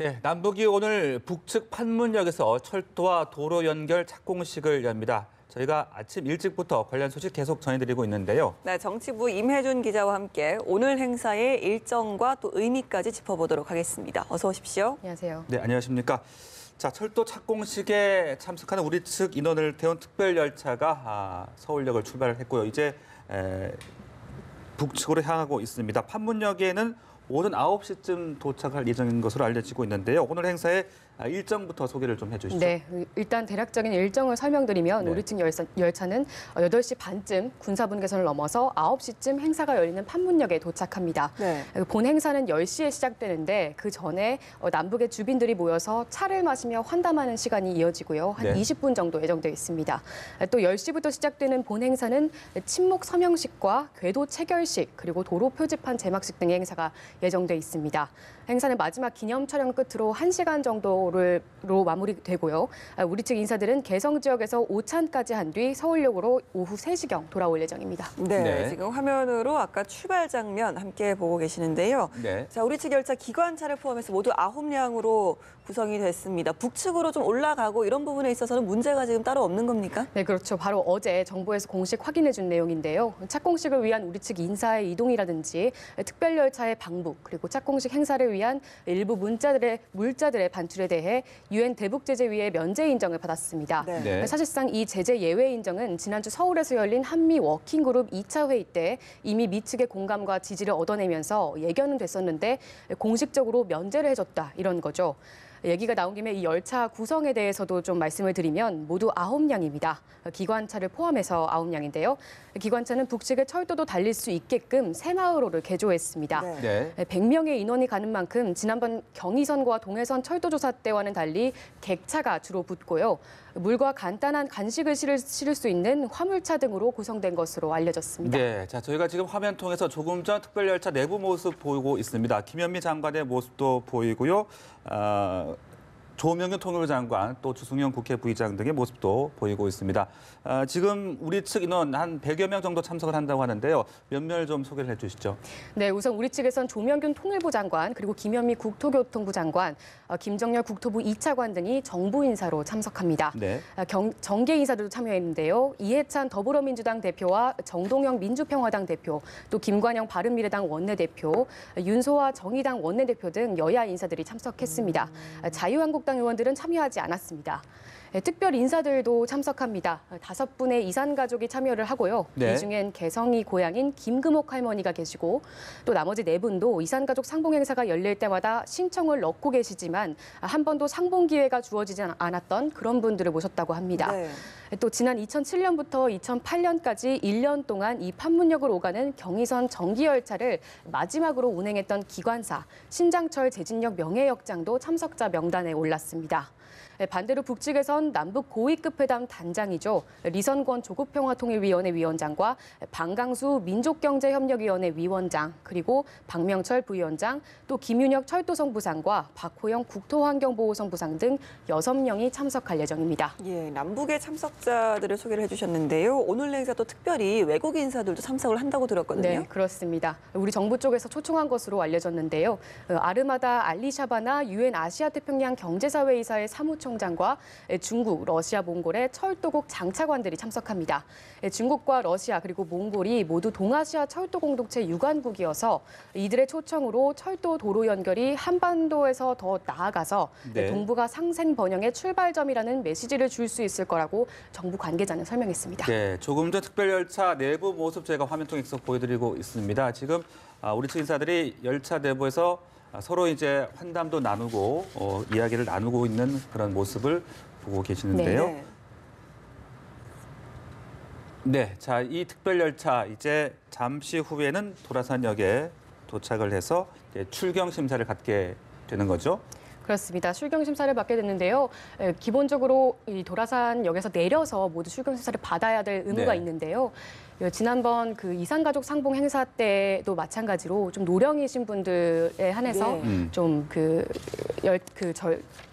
네, 남북이 오늘 북측 판문역에서 철도와 도로 연결 착공식을 엽니다. 저희가 아침 일찍부터 관련 소식 계속 전해드리고 있는데요. 네, 정치부 임혜준 기자와 함께 오늘 행사의 일정과 또 의미까지 짚어보도록 하겠습니다. 어서 오십시오. 안녕하세요. 네, 안녕하십니까. 자, 철도 착공식에 참석하는 우리 측 인원을 태운 특별 열차가 서울역을 출발했고요. 이제 북측으로 향하고 있습니다. 판문역에는 오전 9시쯤 도착할 예정인 것으로 알려지고 있는데요. 오늘 행사의 일정부터 소개를 좀 해주시죠. 네, 일단 대략적인 일정을 설명드리면 네. 우리 측 열차는 8시 반쯤 군사분계선을 넘어서 9시쯤 행사가 열리는 판문역에 도착합니다. 네. 본 행사는 10시에 시작되는데 그 전에 남북의 주빈들이 모여서 차를 마시며 환담하는 시간이 이어지고요. 한 네. 20분 정도 예정되어 있습니다. 또 10시부터 시작되는 본 행사는 침묵 서명식과 궤도 체결식 그리고 도로 표지판 제막식 등의 행사가 예정돼 있습니다. 행사는 마지막 기념 촬영 끝으로 1시간 정도로 마무리되고요. 우리 측 인사들은 개성 지역에서 오찬까지 한 뒤 서울역으로 오후 3시경 돌아올 예정입니다. 네, 네. 지금 화면으로 아까 출발 장면 함께 보고 계시는데요. 네. 자, 우리 측 열차 기관차를 포함해서 모두 9량으로 구성이 됐습니다. 북측으로 좀 올라가고 이런 부분에 있어서는 문제가 지금 따로 없는 겁니까? 네, 그렇죠. 바로 어제 정부에서 공식 확인해 준 내용인데요. 착공식을 위한 우리 측 인사의 이동이라든지 특별 열차의 방북 그리고 착공식 행사를 위한 일부 물자들의 반출에 대해 유엔 대북제재위의 면제 인정을 받았습니다. 네. 네. 사실상 이 제재 예외 인정은 지난주 서울에서 열린 한미 워킹그룹 2차 회의 때 이미 미 측의 공감과 지지를 얻어내면서 예견은 됐었는데 공식적으로 면제를 해줬다 이런 거죠. 얘기가 나온 김에 이 열차 구성에 대해서도 좀 말씀을 드리면 모두 9량입니다. 기관차를 포함해서 9량인데요. 기관차는 북측의 철도도 달릴 수 있게끔 새마을호를 개조했습니다. 네. 100명의 인원이 가는 만큼 지난번 경의선과 동해선 철도조사 때와는 달리 객차가 주로 붙고요. 물과 간단한 간식을 실을 수 있는 화물차 등으로 구성된 것으로 알려졌습니다. 네, 자 저희가 지금 화면 통해서 조금 전 특별 열차 내부 모습 보이고 있습니다. 김현미 장관의 모습도 보이고요. 조명균 통일부 장관, 또 주승용 국회 부의장 등의 모습도 보이고 있습니다. 지금 우리 측 인원 한 100여 명 정도 참석을 한다고 하는데요. 몇몇 좀 소개를 해주시죠. 네, 우선 우리 측에선 조명균 통일부 장관, 그리고 김현미 국토교통부 장관, 김정열 국토부 2차관 등이 정부 인사로 참석합니다. 네. 정계 인사들도 참여했는데요. 이해찬 더불어민주당 대표와 정동영 민주평화당 대표, 또 김관영 바른미래당 원내대표, 윤소아 정의당 원내대표 등 여야 인사들이 참석했습니다. 자유한국당 의원들은 참여하지 않았습니다. 특별 인사들도 참석합니다. 5분의 이산 가족이 참여를 하고요. 네. 이 중엔 개성이 고향인 김금옥 할머니가 계시고 또 나머지 4분도 이산 가족 상봉 행사가 열릴 때마다 신청을 넣고 계시지만 한 번도 상봉 기회가 주어지지 않았던 그런 분들을 모셨다고 합니다. 네. 또 지난 2007년부터 2008년까지 1년 동안 이 판문역을 오가는 경의선 정기열차를 마지막으로 운행했던 기관사 신장철 제진역 명예역장도 참석자 명단에 올랐습니다. 반대로 북측에선 남북 고위급 회담 단장이죠. 리선권 조국평화통일위원회 위원장과 방강수 민족경제협력위원회 위원장, 그리고 박명철 부위원장, 또 김윤혁 철도성 부상과 박호영 국토환경보호성 부상 등 6명이 참석할 예정입니다. 예, 남북의 참석자들을 소개를 해주셨는데요. 오늘 행사도 특별히 외국 인사들도 참석을 한다고 들었거든요. 네, 그렇습니다. 우리 정부 쪽에서 초청한 것으로 알려졌는데요. 아르마다 알리샤바나 유엔 아시아태평양 경제사회이사의 사무총장과 중국, 러시아, 몽골의 철도국 장차관들이 참석합니다. 중국과 러시아 그리고 몽골이 모두 동아시아 철도 공동체 유관국이어서 이들의 초청으로 철도 도로 연결이 한반도에서 더 나아가서 네. 동북아 상생 번영의 출발점이라는 메시지를 줄 수 있을 거라고 정부 관계자는 설명했습니다. 네, 조금 전 특별 열차 내부 모습 저희가 화면 통해서 보여드리고 있습니다. 지금 우리 측 인사들이 열차 내부에서 서로 이제 환담도 나누고 이야기를 나누고 있는 그런 모습을 보고 계시는데요. 네. 네, 자, 이 특별 열차 이제 잠시 후에는 도라산역에 도착을 해서 이제 출경 심사를 갖게 되는 거죠. 그렇습니다. 출경 심사를 받게 됐는데요. 기본적으로 이 도라산역에서 내려서 모두 출경 심사를 받아야 될 의무가 네. 있는데요. 지난번 그 이산가족 상봉 행사 때도 마찬가지로 좀 노령이신 분들에 한해서 네. 좀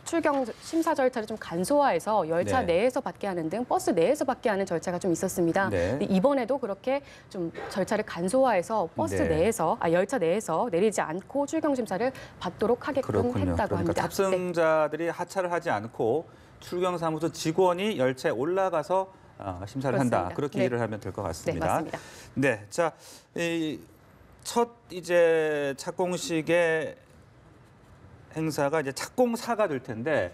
출경 심사 절차를 좀 간소화해서 열차 네. 내에서 받게 하는 등 버스 내에서 받게 하는 절차가 좀 있었습니다. 네. 근데 이번에도 그렇게 좀 절차를 간소화해서 버스 네. 내에서 열차 내에서 내리지 않고 출경 심사를 받도록 하게끔 그렇군요. 했다고 그러니까 합니다. 네. 탑승자들이 하차를 하지 않고 출경사무소 직원이 열차에 올라가서 심사를 한다. 그렇습니다. 그렇게 네. 이해를 하면 될 것 네, 같습니다. 맞습니다. 네, 자, 첫 이제 착공식의 행사가 이제 착공사가 될 텐데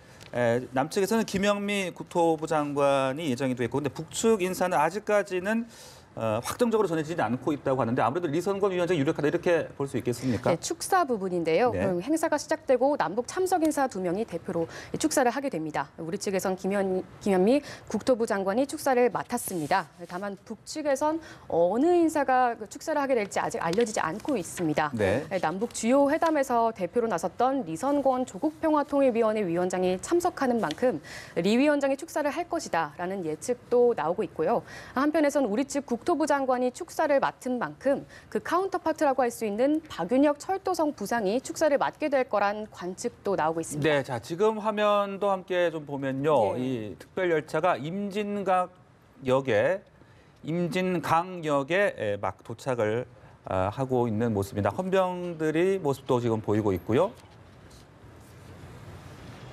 남측에서는 김영미 국토부 장관이 예정이 돼 있고, 근데 북측 인사는 아직까지는 확정적으로 전해지지 않고 있다고 하는데 아무래도 리선권 위원장이 유력하다 이렇게 볼 수 있겠습니까? 네, 축사 부분인데요. 네. 그럼 행사가 시작되고 남북 참석 인사 2명이 대표로 축사를 하게 됩니다. 우리 측에선 김현미 국토부 장관이 축사를 맡았습니다. 다만 북측에선 어느 인사가 축사를 하게 될지 아직 알려지지 않고 있습니다. 네. 남북 주요 회담에서 대표로 나섰던 리선권 조국평화통일위원회 위원장이 참석하는 만큼 리 위원장이 축사를 할 것이다라는 예측도 나오고 있고요. 한편에선 우리 측 국토부 장관이 축사를 맡은 만큼 그 카운터파트라고 할 수 있는 박윤혁 철도성 부상이 축사를 맡게 될 거란 관측도 나오고 있습니다. 네, 자 지금 화면도 함께 좀 보면요, 네. 이 특별 열차가 임진강역에 막 도착을 하고 있는 모습입니다. 헌병들이 모습도 지금 보이고 있고요.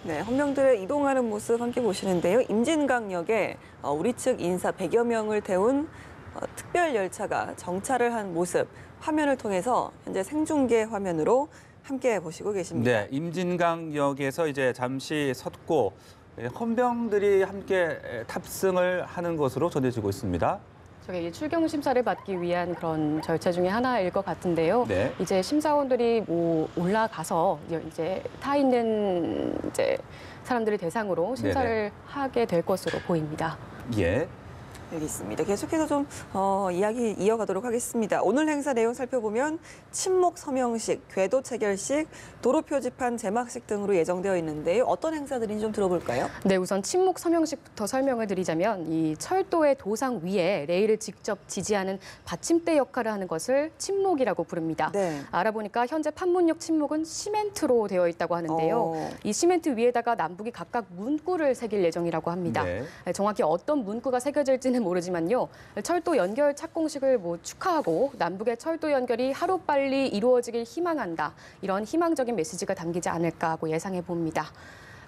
네, 헌병들의 이동하는 모습 함께 보시는데요. 임진강역에 우리 측 인사 100여 명을 태운 특별 열차가 정차를 한 모습 화면을 통해서 현재 생중계 화면으로 함께 보시고 계십니다. 네, 임진강역에서 이제 잠시 섰고 헌병들이 함께 탑승을 하는 것으로 전해지고 있습니다. 저게 출경 심사를 받기 위한 그런 절차 중에 하나일 것 같은데요. 네. 이제 심사원들이 올라가서 이제 타 있는 이제 사람들을 대상으로 심사를 하게 될 것으로 보입니다. 예. 알겠습니다. 계속해서 좀 이야기 이어가도록 하겠습니다. 오늘 행사 내용 살펴보면 친목 서명식, 궤도 체결식, 도로 표지판 제막식 등으로 예정되어 있는데요. 어떤 행사들인지 좀 들어볼까요? 네, 우선 친목 서명식부터 설명을 드리자면 이 철도의 도상 위에 레일을 직접 지지하는 받침대 역할을 하는 것을 친목이라고 부릅니다. 네. 알아보니까 현재 판문역 친목은 시멘트로 되어 있다고 하는데요. 이 시멘트 위에다가 남북이 각각 문구를 새길 예정이라고 합니다. 네. 정확히 어떤 문구가 새겨질지는 모르지만요. 철도 연결 착공식을 축하하고 남북의 철도 연결이 하루빨리 이루어지길 희망한다. 이런 희망적인 메시지가 담기지 않을까 하고 예상해 봅니다.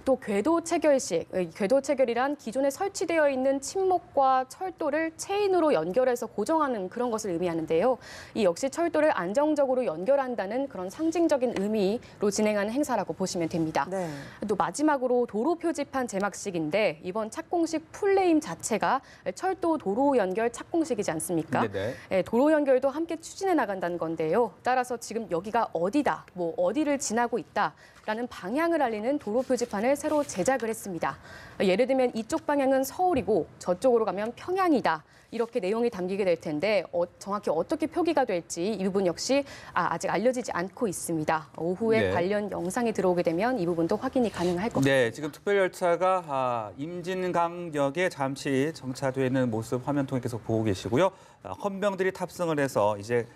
또 궤도 체결식, 궤도 체결이란 기존에 설치되어 있는 침목과 철도를 체인으로 연결해서 고정하는 그런 것을 의미하는데요. 이 역시 철도를 안정적으로 연결한다는 그런 상징적인 의미로 진행하는 행사라고 보시면 됩니다. 네. 또 마지막으로 도로 표지판 제막식인데 이번 착공식 풀네임 자체가 철도 도로 연결 착공식이지 않습니까? 네네. 예, 도로 연결도 함께 추진해 나간다는 건데요. 따라서 지금 여기가 어디다, 어디를 지나고 있다라는 방향을 알리는 도로 표지판을 새로 제작을 했습니다. 예를 들면 이쪽 방향은 서울이고 저쪽으로 가면 평양이다. 이렇게 내용이 담기게 될 텐데 정확히 어떻게 표기가 될지 이 부분 역시 아직 알려지지 않고 있습니다. 오후에 네. 관련 영상이 들어오게 되면 이 부분도 확인이 가능할 것 같습니다. 네, 지금 특별열차가 임진강역에 잠시 정차되어 있는 모습 화면 통해 계속 보고 계시고요. 헌병들이 탑승을 해서 이제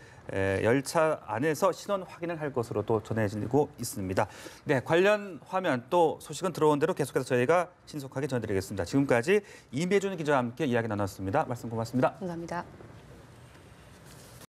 열차 안에서 신원 확인을 할 것으로 또 전해지고 있습니다. 네, 관련 화면 또 소식은 들어온 대로 계속해서 저희가 신속하게 전해드리겠습니다. 지금까지 임혜준 기자와 함께 이야기 나눴습니다. 말씀 고맙습니다. 감사합니다.